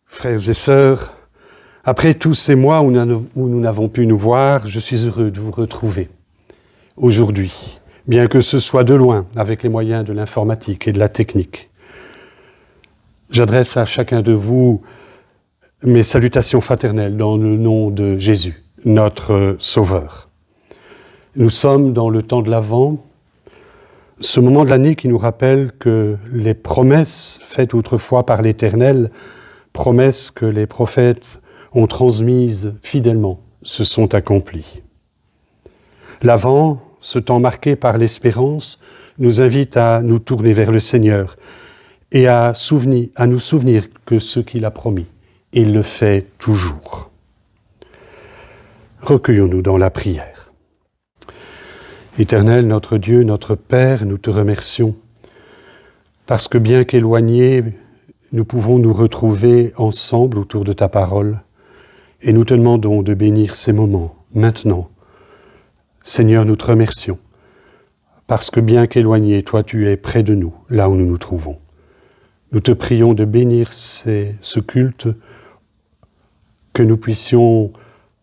Frères et sœurs, après tous ces mois où nous n'avons pu nous voir, je suis heureux de vous retrouver aujourd'hui, bien que ce soit de loin, avec les moyens de l'informatique et de la technique. J'adresse à chacun de vous mes salutations fraternelles dans le nom de Jésus, notre Sauveur. Nous sommes dans le temps de l'Avent, ce moment de l'année qui nous rappelle que les promesses faites autrefois par l'Éternel, promesses que les prophètes ont transmises fidèlement, se sont accomplies. L'Avent, ce temps marqué par l'espérance, nous invite à nous tourner vers le Seigneur et à nous souvenir que ce qu'il a promis, il le fait toujours. Recueillons-nous dans la prière. Éternel, notre Dieu, notre Père, nous te remercions parce que bien qu'éloignés, nous pouvons nous retrouver ensemble autour de ta parole et nous te demandons de bénir ces moments maintenant. Seigneur, nous te remercions parce que bien qu'éloignés, toi tu es près de nous, là où nous nous trouvons. Nous te prions de bénir ce culte, que nous puissions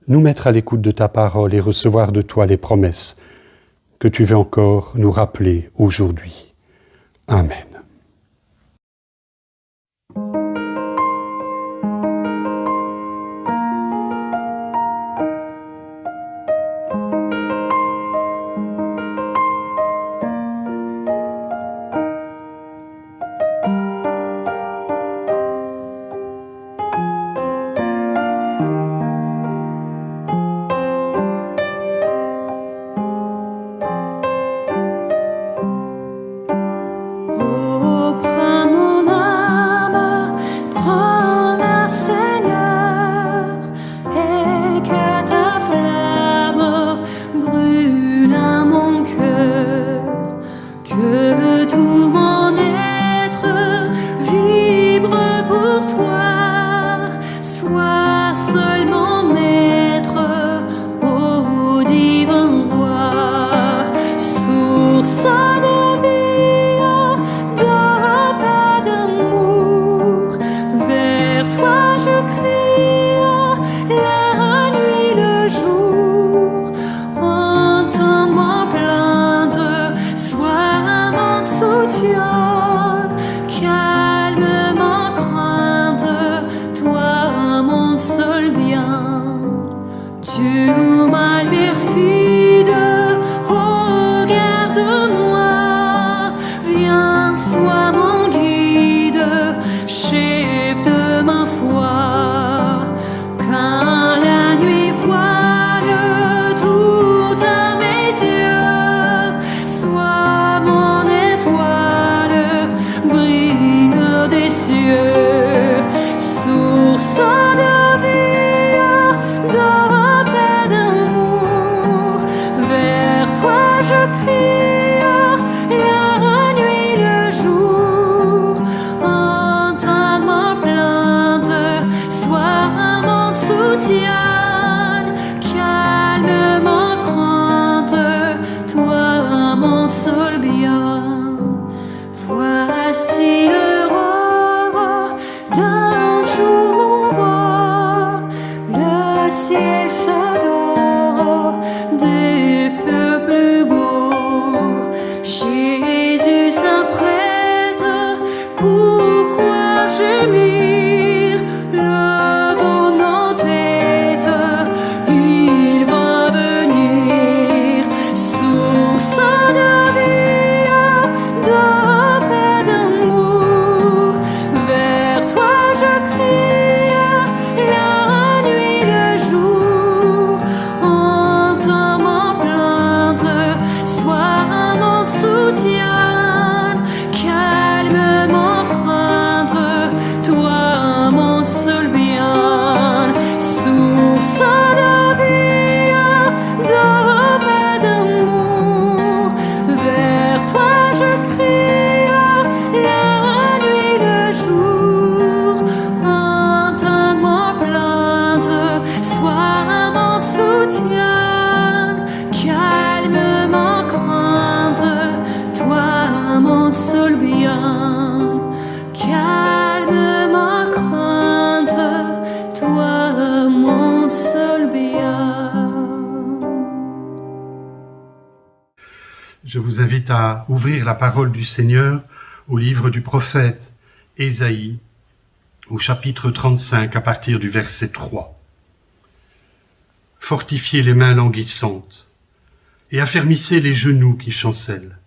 nous mettre à l'écoute de ta parole et recevoir de toi les promesses que tu veux encore nous rappeler aujourd'hui. Amen. Oh vous invite à ouvrir la parole du Seigneur au livre du prophète Ésaïe, au chapitre 35, à partir du verset 3. Fortifiez les mains languissantes et affermissez les genoux qui chancellent.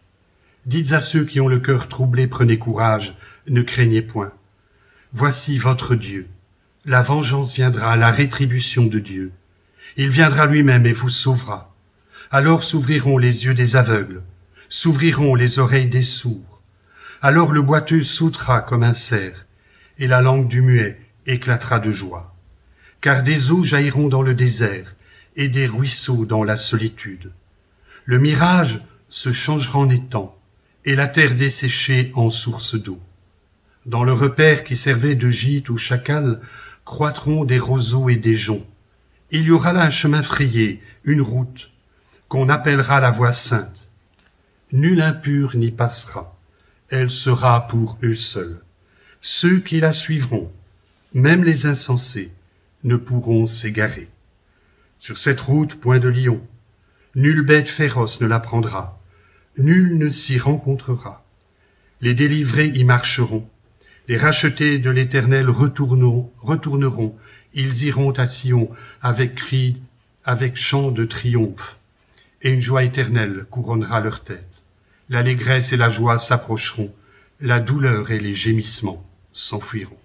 Dites à ceux qui ont le cœur troublé, prenez courage, ne craignez point. Voici votre Dieu. La vengeance viendra, la rétribution de Dieu. Il viendra lui-même et vous sauvera. Alors s'ouvriront les yeux des aveugles, s'ouvriront les oreilles des sourds. Alors le boiteux sautera comme un cerf, et la langue du muet éclatera de joie. Car des eaux jailliront dans le désert, et des ruisseaux dans la solitude. Le mirage se changera en étang, et la terre desséchée en source d'eau. Dans le repaire qui servait de gîte aux chacals, croîtront des roseaux et des joncs. Il y aura là un chemin frayé, une route, qu'on appellera la voie sainte. Nul impur n'y passera, elle sera pour eux seuls. Ceux qui la suivront, même les insensés, ne pourront s'égarer. Sur cette route, point de lion, nulle bête féroce ne la prendra, nul ne s'y rencontrera. Les délivrés y marcheront, les rachetés de l'Éternel retourneront, ils iront à Sion avec cris, avec chant de triomphe, et une joie éternelle couronnera leur tête. L'allégresse et la joie s'approcheront, la douleur et les gémissements s'enfuiront.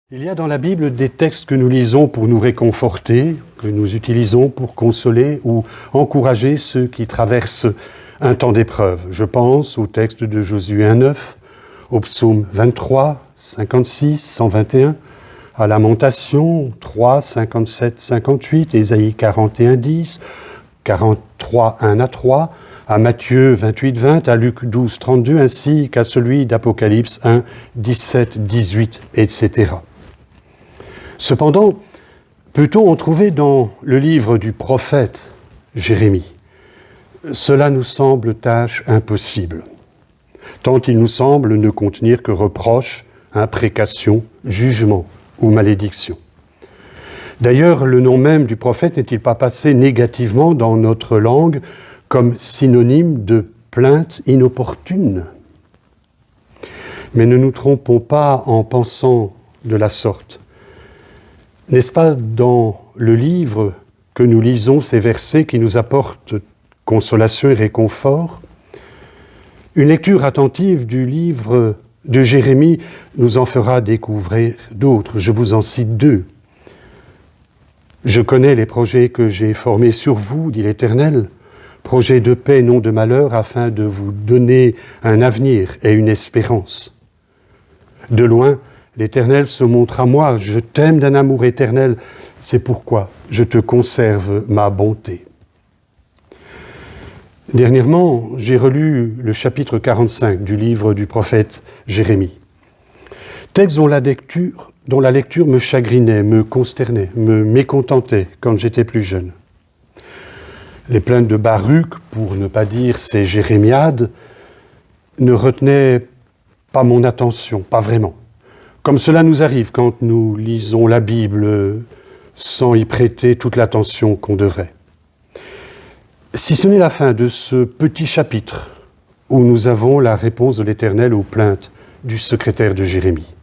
Il y a dans la Bible des textes que nous lisons pour nous réconforter, que nous utilisons pour consoler ou encourager ceux qui traversent un temps d'épreuve. Je pense au texte de Josué 1,9, au psaume 23, 56, 121, à Lamentation 3, 57, 58, Ésaïe 41, 10, 43, 1 à 3, à Matthieu 28, 20, à Luc 12, 32, ainsi qu'à celui d'Apocalypse 1, 17, 18, etc. Cependant, peut-on en trouver dans le livre du prophète Jérémie? Cela nous semble tâche impossible, tant il nous semble ne contenir que reproches, imprécations, jugements ou malédictions. D'ailleurs, le nom même du prophète n'est-il pas passé négativement dans notre langue comme synonyme de plainte inopportune? Mais ne nous trompons pas en pensant de la sorte. N'est-ce pas dans le livre que nous lisons ces versets qui nous apportent consolation et réconfort? Une lecture attentive du livre de Jérémie nous en fera découvrir d'autres. Je vous en cite deux. « Je connais les projets que j'ai formés sur vous, dit l'Éternel, projets de paix, non de malheur, afin de vous donner un avenir et une espérance. De loin, l'Éternel se montre à moi, je t'aime d'un amour éternel, c'est pourquoi je te conserve ma bonté. » Dernièrement, j'ai relu le chapitre 45 du livre du prophète Jérémie. Texte dont la lecture me chagrinait, me consternait, me mécontentait quand j'étais plus jeune. Les plaintes de Baruch, pour ne pas dire ses jérémiades, ne retenaient pas mon attention, pas vraiment. Comme cela nous arrive quand nous lisons la Bible sans y prêter toute l'attention qu'on devrait. Si ce n'est la fin de ce petit chapitre où nous avons la réponse de l'Éternel aux plaintes du secrétaire de Jérémie.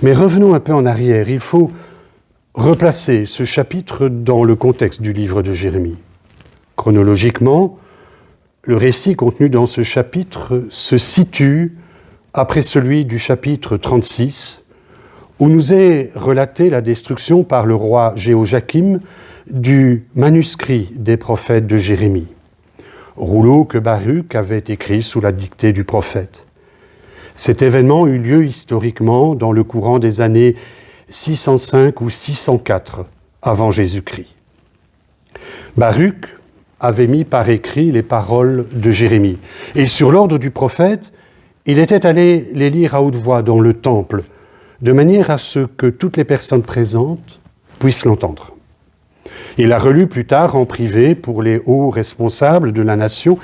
Mais revenons un peu en arrière, il faut replacer ce chapitre dans le contexte du livre de Jérémie. Chronologiquement, le récit contenu dans ce chapitre se situe après celui du chapitre 36, où nous est relatée la destruction par le roi Jéhojakim du manuscrit des prophètes de Jérémie, rouleau que Baruch avait écrit sous la dictée du prophète. Cet événement eut lieu historiquement dans le courant des années 605 ou 604 avant Jésus-Christ. Baruch avait mis par écrit les paroles de Jérémie, et sur l'ordre du prophète, il était allé les lire à haute voix dans le temple, de manière à ce que toutes les personnes présentes puissent l'entendre. Il l'a relu plus tard en privé pour les hauts responsables de la nation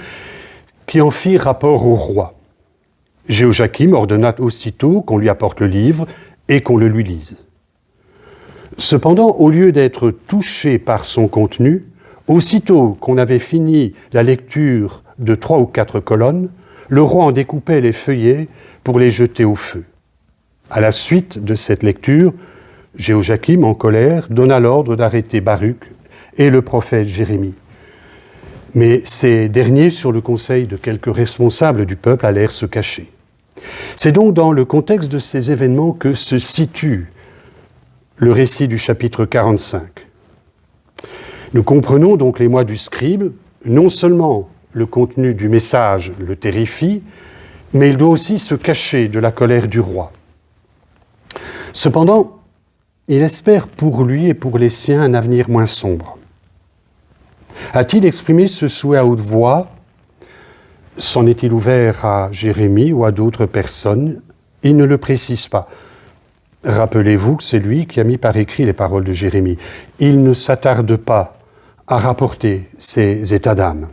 qui en firent rapport au roi. Jéhojakim ordonna aussitôt qu'on lui apporte le livre et qu'on le lui lise. Cependant, au lieu d'être touché par son contenu, aussitôt qu'on avait fini la lecture de 3 ou 4 colonnes, le roi en découpait les feuillets pour les jeter au feu. À la suite de cette lecture, Jéhojakim, en colère, donna l'ordre d'arrêter Baruch et le prophète Jérémie. Mais ces derniers, sur le conseil de quelques responsables du peuple, allèrent se cacher. C'est donc dans le contexte de ces événements que se situe le récit du chapitre 45. Nous comprenons donc l'émoi du scribe, non seulement le contenu du message le terrifie, mais il doit aussi se cacher de la colère du roi. Cependant, il espère pour lui et pour les siens un avenir moins sombre. A-t-il exprimé ce souhait à haute voix? S'en est-il ouvert à Jérémie ou à d'autres personnes? Il ne le précise pas. Rappelez-vous que c'est lui qui a mis par écrit les paroles de Jérémie. Il ne s'attarde pas à rapporter ses états d'âme.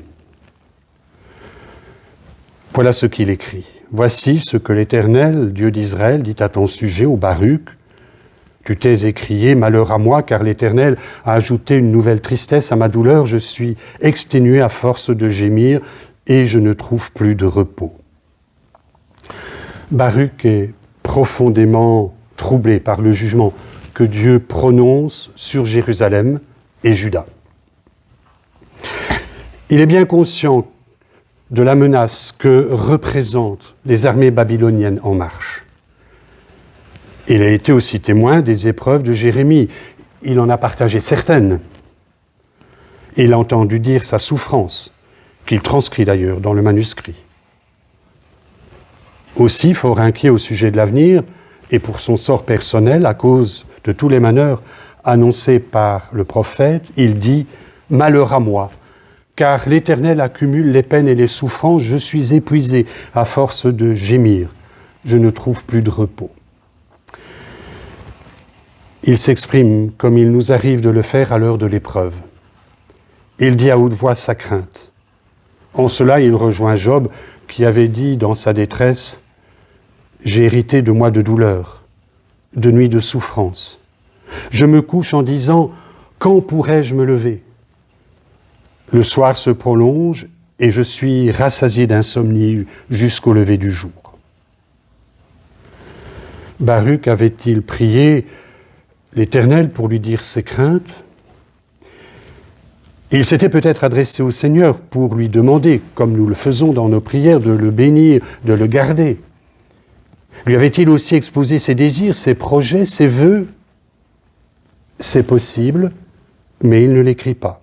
Voilà ce qu'il écrit. « Voici ce que l'Éternel, Dieu d'Israël, dit à ton sujet, ô Baruch. Tu t'es écrié, malheur à moi, car l'Éternel a ajouté une nouvelle tristesse à ma douleur. Je suis exténué à force de gémir et je ne trouve plus de repos. » Baruch est profondément troublé par le jugement que Dieu prononce sur Jérusalem et Juda. Il est bien conscient de la menace que représentent les armées babyloniennes en marche. Il a été aussi témoin des épreuves de Jérémie. Il en a partagé certaines. Il a entendu dire sa souffrance, qu'il transcrit d'ailleurs dans le manuscrit. Aussi, fort inquiet au sujet de l'avenir et pour son sort personnel, à cause de tous les malheurs annoncés par le prophète, il dit « Malheur à moi, car l'Éternel accumule les peines et les souffrances, je suis épuisé à force de gémir, je ne trouve plus de repos. » Il s'exprime comme il nous arrive de le faire à l'heure de l'épreuve. Il dit à haute voix sa crainte. En cela, il rejoint Job qui avait dit dans sa détresse « J'ai hérité de mois de douleur, de nuits de souffrance. Je me couche en disant « Quand pourrais-je me lever ?» Le soir se prolonge et je suis rassasié d'insomnie jusqu'au lever du jour. Baruch avait-il prié l'Éternel pour lui dire ses craintes? Il s'était peut-être adressé au Seigneur pour lui demander, comme nous le faisons dans nos prières, de le bénir, de le garder. Lui avait-il aussi exposé ses désirs, ses projets, ses vœux? C'est possible, mais il ne l'écrit pas.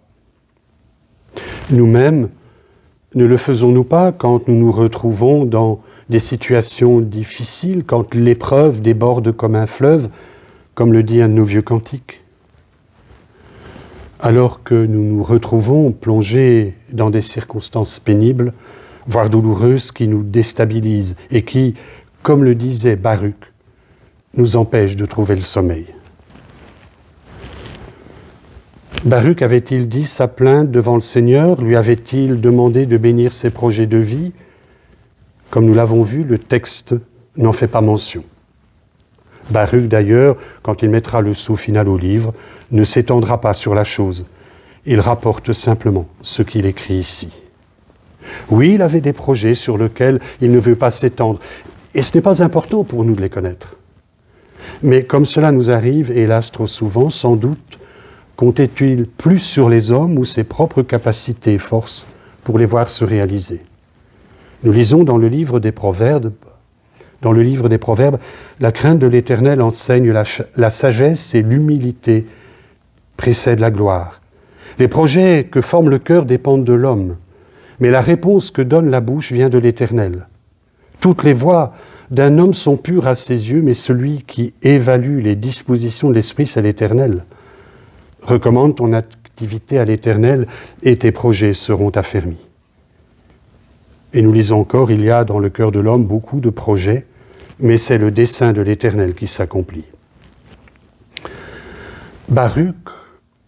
Nous-mêmes, ne le faisons-nous pas quand nous nous retrouvons dans des situations difficiles, quand l'épreuve déborde comme un fleuve, comme le dit un de nos vieux cantiques? alors que nous nous retrouvons plongés dans des circonstances pénibles, voire douloureuses, qui nous déstabilisent et qui, comme le disait Baruch, nous empêchent de trouver le sommeil. Baruch avait-il dit sa plainte devant le Seigneur? Lui avait-il demandé de bénir ses projets de vie? Comme nous l'avons vu, le texte n'en fait pas mention. Baruch, d'ailleurs, quand il mettra le sceau final au livre, ne s'étendra pas sur la chose. Il rapporte simplement ce qu'il écrit ici. Oui, il avait des projets sur lesquels il ne veut pas s'étendre, et ce n'est pas important pour nous de les connaître. Mais comme cela nous arrive, hélas trop souvent, sans doute, comptait-il plus sur les hommes ou ses propres capacités et forces pour les voir se réaliser. Nous lisons dans le livre des Proverbes, la crainte de l'Éternel enseigne la sagesse et l'humilité précèdent la gloire. Les projets que forme le cœur dépendent de l'homme, mais la réponse que donne la bouche vient de l'Éternel. Toutes les voies d'un homme sont pures à ses yeux, mais celui qui évalue les dispositions de l'esprit, c'est l'Éternel. Recommande ton activité à l'Éternel et tes projets seront affermis. Et nous lisons encore, il y a dans le cœur de l'homme beaucoup de projets, mais c'est le dessein de l'Éternel qui s'accomplit. Baruch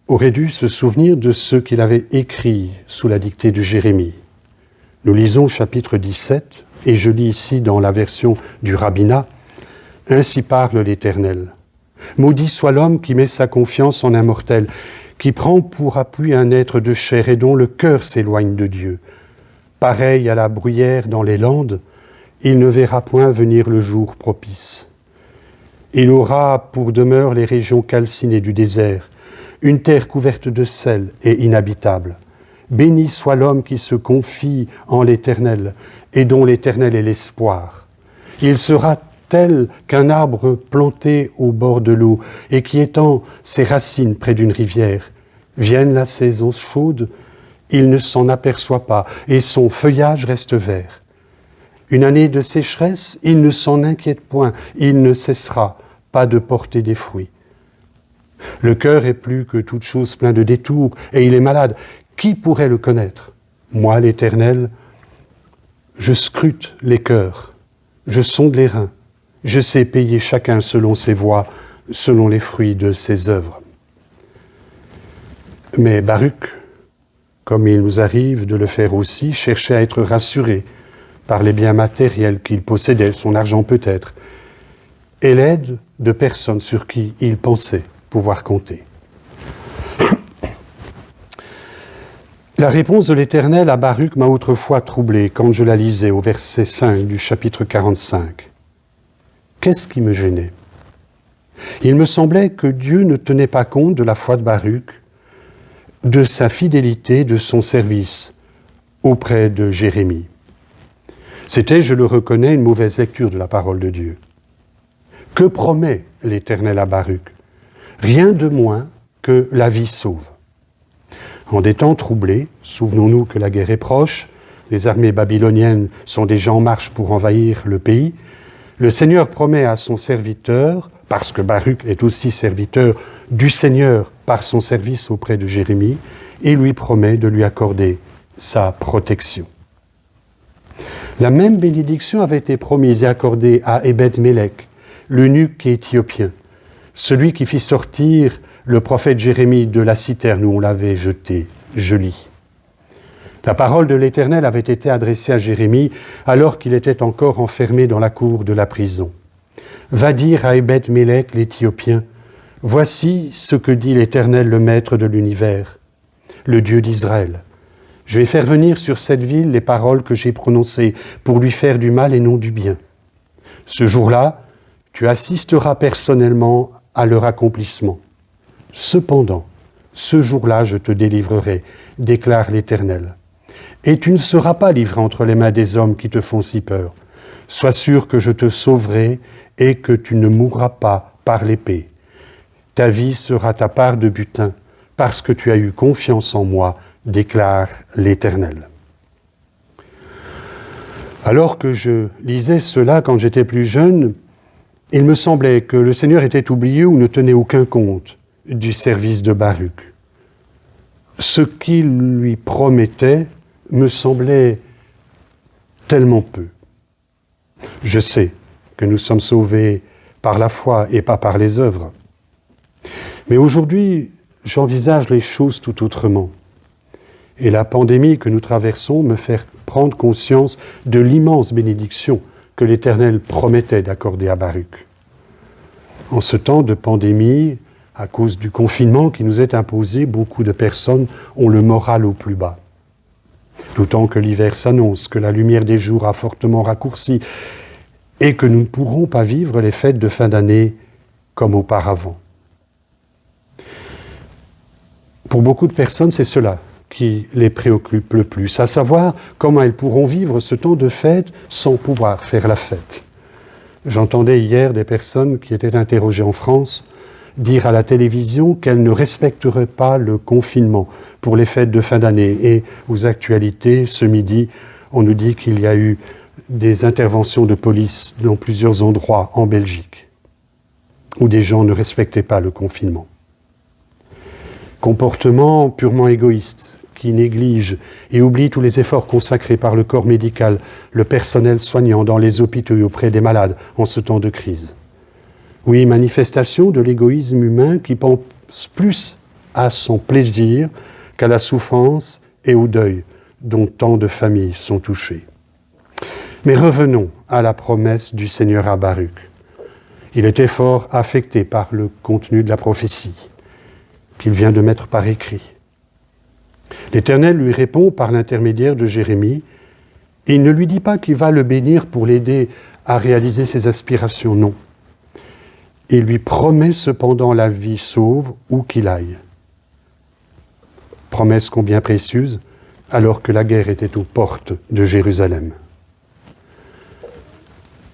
aurait dû se souvenir de ce qu'il avait écrit sous la dictée de Jérémie. Nous lisons chapitre 17, et je lis ici dans la version du rabbinat, « Ainsi parle l'Éternel. Maudit soit l'homme qui met sa confiance en un mortel, qui prend pour appui un être de chair et dont le cœur s'éloigne de Dieu. Pareil à la bruyère dans les landes, il ne verra point venir le jour propice. Il aura pour demeure les régions calcinées du désert, une terre couverte de sel et inhabitable. Béni soit l'homme qui se confie en l'Éternel et dont l'Éternel est l'espoir. Il sera tel qu'un arbre planté au bord de l'eau et qui étend ses racines près d'une rivière. Vienne la saison chaude, il ne s'en aperçoit pas et son feuillage reste vert. Une année de sécheresse, il ne s'en inquiète point, il ne cessera pas de porter des fruits. Le cœur est plus que toute chose plein de détours et il est malade. Qui pourrait le connaître? Moi, l'Éternel, je scrute les cœurs, je sonde les reins, je sais payer chacun selon ses voies, selon les fruits de ses œuvres. Mais Baruch, comme il nous arrive de le faire aussi, cherchait à être rassuré par les biens matériels qu'il possédait, son argent peut-être, et l'aide de personnes sur qui il pensait pouvoir compter. La réponse de l'Éternel à Baruch m'a autrefois troublé quand je la lisais au verset 5 du chapitre 45. Qu'est-ce qui me gênait? Il me semblait que Dieu ne tenait pas compte de la foi de Baruch, de sa fidélité, de son service auprès de Jérémie. C'était, je le reconnais, une mauvaise lecture de la parole de Dieu. Que promet l'Éternel à Baruch? Rien de moins que la vie sauve. En des temps troublés, souvenons-nous que la guerre est proche, les armées babyloniennes sont déjà en marche pour envahir le pays, le Seigneur promet à son serviteur, parce que Baruch est aussi serviteur du Seigneur par son service auprès de Jérémie, et lui promet de lui accorder sa protection. La même bénédiction avait été promise et accordée à Ebed-Mélec, l'eunuque éthiopien, celui qui fit sortir le prophète Jérémie de la citerne où on l'avait jeté. Je lis. La parole de l'Éternel avait été adressée à Jérémie alors qu'il était encore enfermé dans la cour de la prison. Va dire à Ebed-Mélec l'Éthiopien, « Voici ce que dit l'Éternel, le Maître de l'univers, le Dieu d'Israël. Je vais faire venir sur cette ville les paroles que j'ai prononcées pour lui faire du mal et non du bien. Ce jour-là, tu assisteras personnellement à leur accomplissement. Cependant, ce jour-là, je te délivrerai, déclare l'Éternel. Et tu ne seras pas livré entre les mains des hommes qui te font si peur. Sois sûr que je te sauverai et que tu ne mourras pas par l'épée. Ta vie sera ta part de butin, parce que tu as eu confiance en moi, déclare l'Éternel. » Alors que je lisais cela quand j'étais plus jeune, il me semblait que le Seigneur était oublié ou ne tenait aucun compte du service de Baruch. ce qu'il lui promettait me semblait tellement peu. Je sais que nous sommes sauvés par la foi et pas par les œuvres. Mais aujourd'hui, j'envisage les choses tout autrement. Et la pandémie que nous traversons me fait prendre conscience de l'immense bénédiction que l'Éternel promettait d'accorder à Baruch. En ce temps de pandémie, à cause du confinement qui nous est imposé, beaucoup de personnes ont le moral au plus bas. D'autant que l'hiver s'annonce, que la lumière des jours a fortement raccourci et que nous ne pourrons pas vivre les fêtes de fin d'année comme auparavant. Pour beaucoup de personnes, c'est cela qui les préoccupe le plus, à savoir comment elles pourront vivre ce temps de fête sans pouvoir faire la fête. J'entendais hier des personnes qui étaient interrogées en France dire à la télévision qu'elles ne respecteraient pas le confinement pour les fêtes de fin d'année. Et aux actualités, ce midi, on nous dit qu'il y a eu des interventions de police dans plusieurs endroits en Belgique où des gens ne respectaient pas le confinement. Comportement purement égoïste qui néglige et oublie tous les efforts consacrés par le corps médical, le personnel soignant dans les hôpitaux et auprès des malades en ce temps de crise. Oui, manifestation de l'égoïsme humain qui pense plus à son plaisir qu'à la souffrance et au deuil dont tant de familles sont touchées. Mais revenons à la promesse du Seigneur à Baruch. Il était fort affecté par le contenu de la prophétie qu'il vient de mettre par écrit. L'Éternel lui répond par l'intermédiaire de Jérémie, et il ne lui dit pas qu'il va le bénir pour l'aider à réaliser ses aspirations, non. Il lui promet cependant la vie sauve où qu'il aille. Promesse combien précieuse, alors que la guerre était aux portes de Jérusalem.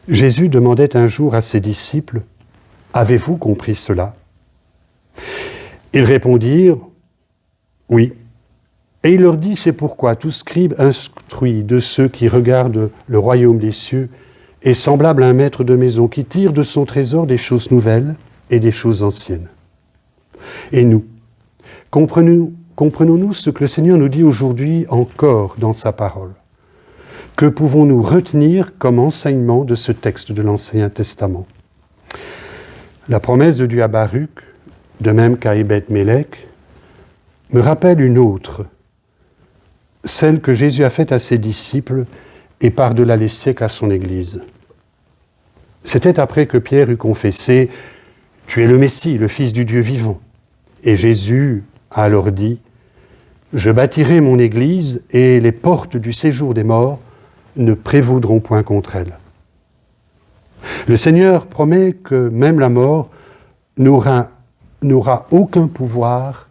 Jésus demandait un jour à ses disciples, « Avez-vous compris cela ?» Ils répondirent, « Oui. » Et il leur dit, « C'est pourquoi tout scribe instruit de ceux qui regardent le royaume des cieux est semblable à un maître de maison qui tire de son trésor des choses nouvelles et des choses anciennes. » Et nous, comprenons-nous ce que le Seigneur nous dit aujourd'hui encore dans sa parole? Que pouvons-nous retenir comme enseignement de ce texte de l'Ancien Testament? La promesse de Dieu à Baruch, de même qu'à Ebed-Mélec, me rappelle une autre, celle que Jésus a faite à ses disciples et par-delà les siècles à son Église. C'était après que Pierre eut confessé « Tu es le Messie, le Fils du Dieu vivant ». Et Jésus a alors dit « Je bâtirai mon Église et les portes du séjour des morts ne prévaudront point contre elle. » Le Seigneur promet que même la mort n'aura aucun pouvoir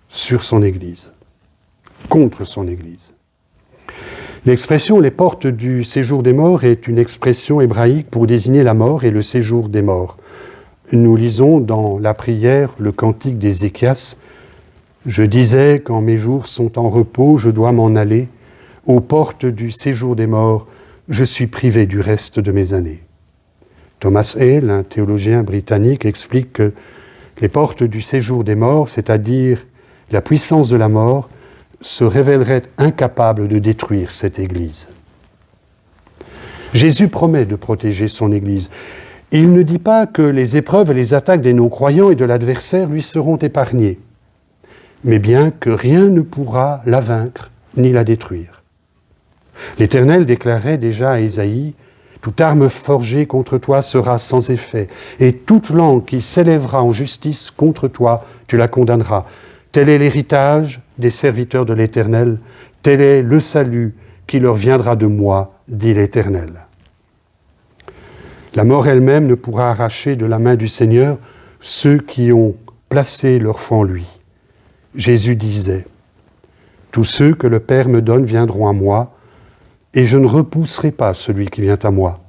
sur son Église, contre son Église. L'expression « les portes du séjour des morts » est une expression hébraïque pour désigner la mort et le séjour des morts. Nous lisons dans la prière le cantique d'Ézéchias « Je disais, quand mes jours sont en repos, je dois m'en aller. Aux portes du séjour des morts, je suis privé du reste de mes années. » Thomas Hale, un théologien britannique, explique que les portes du séjour des morts, c'est-à-dire la puissance de la mort, se révéleraient incapables de détruire cette Église. Jésus promet de protéger son Église. Il ne dit pas que les épreuves et les attaques des non-croyants et de l'adversaire lui seront épargnées, mais bien que rien ne pourra la vaincre ni la détruire. L'Éternel déclarait déjà à Ésaïe « Toute arme forgée contre toi sera sans effet, et toute langue qui s'élèvera en justice contre toi, tu la condamneras. Tel est l'héritage des serviteurs de l'Éternel, tel est le salut qui leur viendra de moi, dit l'Éternel. » La mort elle-même ne pourra arracher de la main du Seigneur ceux qui ont placé leur foi en lui. Jésus disait « Tous ceux que le Père me donne viendront à moi, et je ne repousserai pas celui qui vient à moi.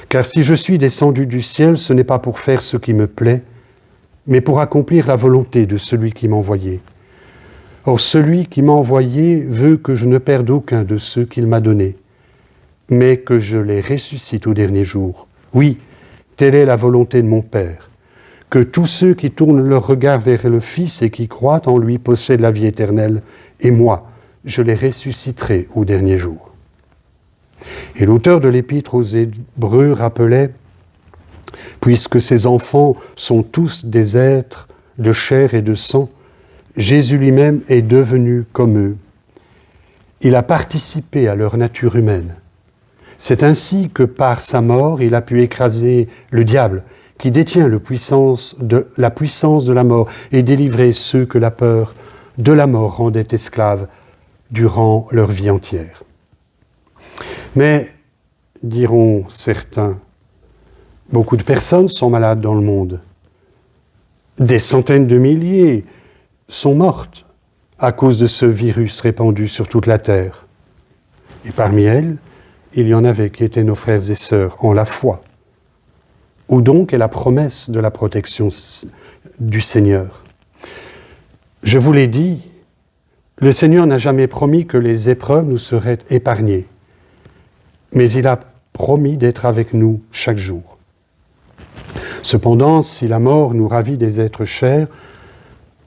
Car si je suis descendu du ciel, ce n'est pas pour faire ce qui me plaît, mais pour accomplir la volonté de celui qui m'a envoyé. Or, celui qui m'a envoyé veut que je ne perde aucun de ceux qu'il m'a donnés, mais que je les ressuscite au dernier jour. Oui, telle est la volonté de mon Père, que tous ceux qui tournent leur regard vers le Fils et qui croient en lui possèdent la vie éternelle, et moi, je les ressusciterai au dernier jour. Et l'auteur de l'Épître aux Hébreux rappelait, puisque ces enfants sont tous des êtres de chair et de sang, Jésus lui-même est devenu comme eux. Il a participé à leur nature humaine. C'est ainsi que par sa mort, il a pu écraser le diable, qui détient la puissance de la mort, et délivrer ceux que la peur de la mort rendait esclaves durant leur vie entière. Mais, diront certains, beaucoup de personnes sont malades dans le monde. Des centaines de milliers sont mortes à cause de ce virus répandu sur toute la terre. Et parmi elles, il y en avait qui étaient nos frères et sœurs en la foi. Où donc est la promesse de la protection du Seigneur? Je vous l'ai dit, le Seigneur n'a jamais promis que les épreuves nous seraient épargnées, mais il a promis d'être avec nous chaque jour. Cependant, si la mort nous ravit des êtres chers,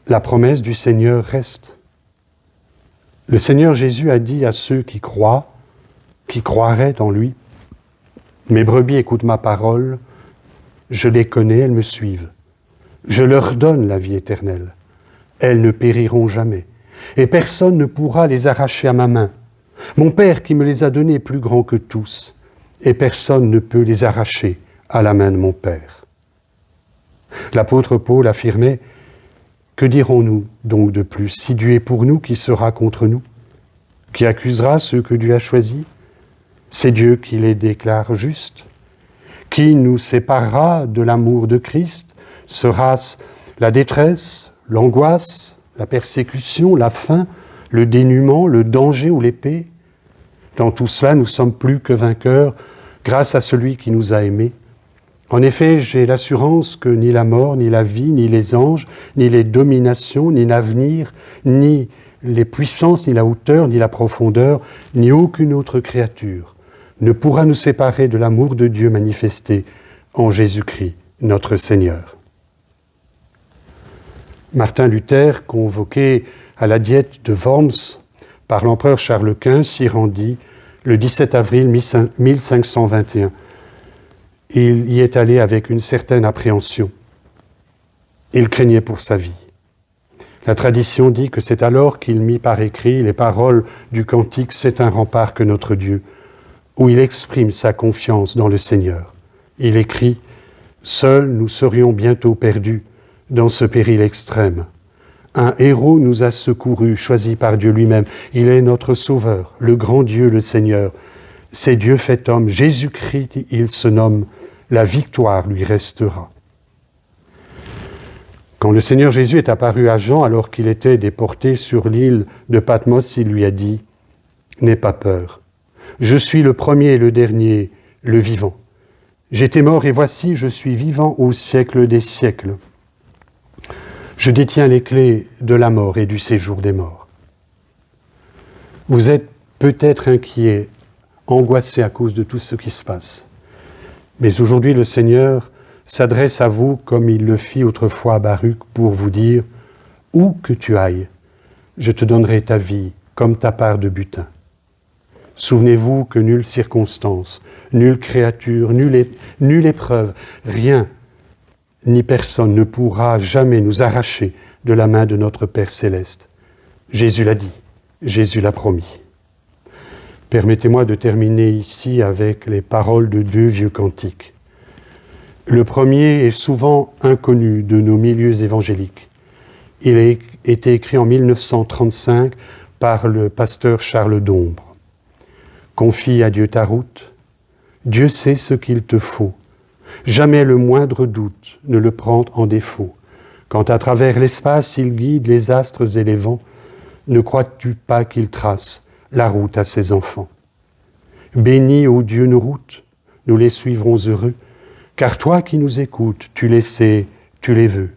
la promesse du Seigneur reste. Le Seigneur Jésus a dit à ceux qui croient, qui croiraient en lui, « Mes brebis écoutent ma parole, je les connais, elles me suivent. Je leur donne la vie éternelle. Elles ne périront jamais, et personne ne pourra les arracher à ma main. Mon Père qui me les a donnés est plus grand que tous, et personne ne peut les arracher à la main de mon Père. » L'apôtre Paul affirmait, « Que dirons-nous donc de plus? Si Dieu est pour nous, qui sera contre nous? Qui accusera ceux que Dieu a choisis? C'est Dieu qui les déclare justes. Qui nous séparera de l'amour de Christ? Sera-ce la détresse, l'angoisse, la persécution, la faim, le dénuement, le danger ou l'épée? Dans tout cela, nous sommes plus que vainqueurs grâce à celui qui nous a aimés. En effet, j'ai l'assurance que ni la mort, ni la vie, ni les anges, ni les dominations, ni l'avenir, ni les puissances, ni la hauteur, ni la profondeur, ni aucune autre créature ne pourra nous séparer de l'amour de Dieu manifesté en Jésus-Christ, notre Seigneur. Martin Luther, convoqué à la diète de Worms par l'empereur Charles Quint, s'y rendit le 17 avril 1521. Il y est allé avec une certaine appréhension. Il craignait pour sa vie. La tradition dit que c'est alors qu'il mit par écrit les paroles du cantique « C'est un rempart que notre Dieu », où il exprime sa confiance dans le Seigneur. Il écrit « Seuls nous serions bientôt perdus dans ce péril extrême. Un héros nous a secourus, choisi par Dieu lui-même. Il est notre Sauveur, le grand Dieu, le Seigneur. C'est Dieu fait homme, Jésus-Christ, il se nomme, la victoire lui restera. » Quand le Seigneur Jésus est apparu à Jean alors qu'il était déporté sur l'île de Patmos, il lui a dit « N'aie pas peur, je suis le premier et le dernier, le vivant. J'étais mort et voici, je suis vivant au siècle des siècles. Je détiens les clés de la mort et du séjour des morts. » Vous êtes peut-être inquiet, angoissé à cause de tout ce qui se passe. Mais aujourd'hui, le Seigneur s'adresse à vous comme il le fit autrefois à Baruch pour vous dire « Où que tu ailles, je te donnerai ta vie comme ta part de butin. » Souvenez-vous que nulle circonstance, nulle créature, nulle épreuve, rien ni personne ne pourra jamais nous arracher de la main de notre Père céleste. Jésus l'a dit, Jésus l'a promis. Permettez-moi de terminer ici avec les paroles de deux vieux cantiques. Le premier est souvent inconnu de nos milieux évangéliques. Il a été écrit en 1935 par le pasteur Charles Dombre. Confie à Dieu ta route, Dieu sait ce qu'il te faut. Jamais le moindre doute ne le prend en défaut. Quand à travers l'espace il guide les astres et les vents, ne crois-tu pas qu'il trace la route à ses enfants? Bénis, ô Dieu, nos routes, nous les suivrons heureux, car toi qui nous écoutes, tu les sais, tu les veux.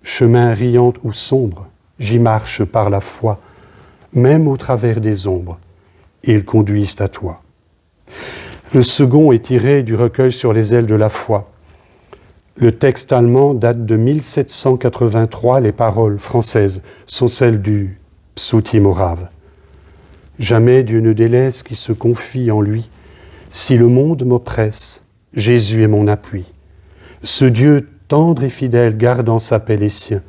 Chemin riant ou sombre, j'y marche par la foi, même au travers des ombres, ils conduisent à toi. Le second est tiré du recueil sur les ailes de la foi. Le texte allemand date de 1783, les paroles françaises sont celles du Psuti Morave. Jamais Dieu ne délaisse qui se confie en lui. Si le monde m'oppresse, Jésus est mon appui. Ce Dieu tendre et fidèle garde en sa paix les siens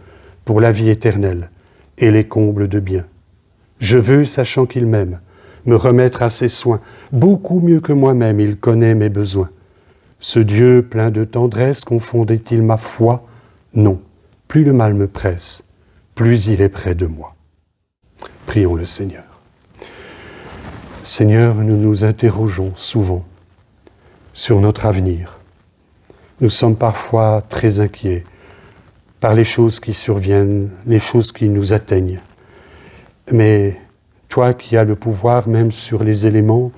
pour la vie éternelle et les combles de bien. Je veux, sachant qu'il m'aime, me remettre à ses soins. Beaucoup mieux que moi-même, il connaît mes besoins. Ce Dieu plein de tendresse confondait-il ma foi? Non, plus le mal me presse, plus il est près de moi. Prions le Seigneur. Seigneur, nous nous interrogeons souvent sur notre avenir. Nous sommes parfois très inquiets par les choses qui surviennent, les choses qui nous atteignent. Mais toi qui as le pouvoir même sur les éléments,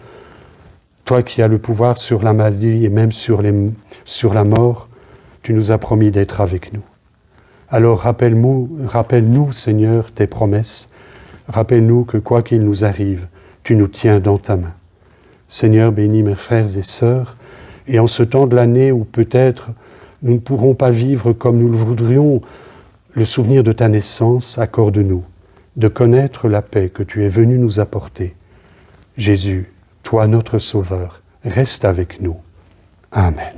toi qui as le pouvoir sur la maladie et même sur la mort, tu nous as promis d'être avec nous. Alors rappelle-nous, Seigneur, tes promesses. Rappelle-nous que quoi qu'il nous arrive, tu nous tiens dans ta main. Seigneur, bénis mes frères et sœurs, et en ce temps de l'année où peut-être nous ne pourrons pas vivre comme nous le voudrions, le souvenir de ta naissance, accorde-nous de connaître la paix que tu es venu nous apporter. Jésus, toi notre Sauveur, reste avec nous. Amen.